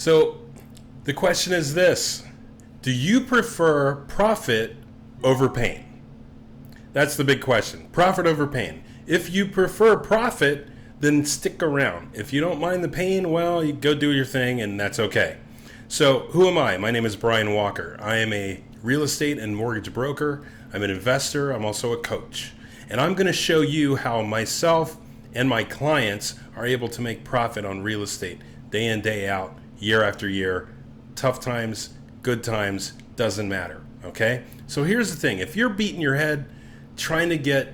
So the question is this: do you prefer profit over pain? That's the big question. Profit over pain. If you prefer profit, then stick around. If you don't mind the pain, well, you go do your thing and that's okay. So who am I? My name is Brian Walker. I am a real estate and mortgage broker. I'm an investor. I'm also a coach. And I'm going to show you how myself and my clients are able to make profit on real estate day in, day out, year after year. Tough times, good times, doesn't matter. Okay? So here's the thing. If you're beating your head trying to get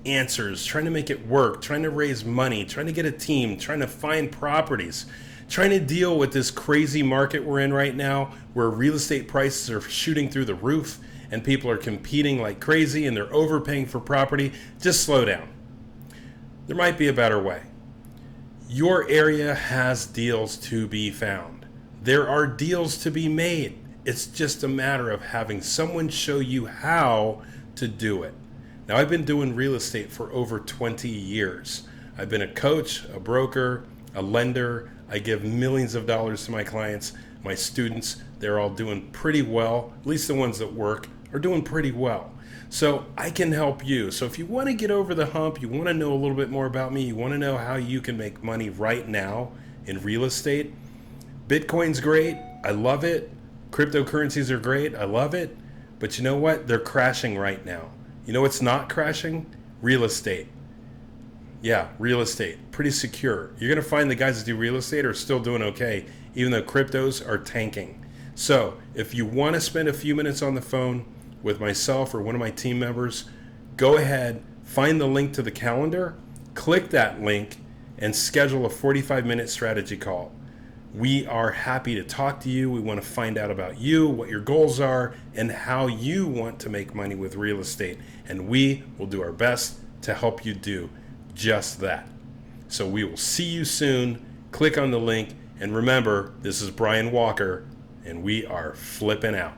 answers, trying to make it work, trying to raise money, trying to get a team, trying to find properties, trying to deal with this crazy market we're in right now where real estate prices are shooting through the roof and people are competing like crazy and they're overpaying for property, just slow down. There might be a better way. Your area has deals to be found. There are deals to be made. It's just a matter of having someone show you how to do it. Now, I've been doing real estate for over 20 years. I've been a coach, a broker, a lender. I give millions of dollars to my clients, my students. They're all doing pretty well. At least the ones that work are doing pretty well. So I can help you. So if you want to get over the hump, you want to know a little bit more about me, you want to know how you can make money right now in real estate, Bitcoin's great. I love it. Cryptocurrencies are great. I love it. But you know what? They're crashing right now. You know what's not crashing? Real estate. Yeah, real estate. Pretty secure. You're going to find the guys that do real estate are still doing okay, even though cryptos are tanking. So if you want to spend a few minutes on the phone with myself or one of my team members, go ahead, find the link to the calendar, click that link, and schedule a 45-minute strategy call. We are happy to talk to you. We want to find out about you, what your goals are, and how you want to make money with real estate. And we will do our best to help you do just that. So we will see you soon. Click on the link. And remember, this is Brian Walker, and we are flipping out.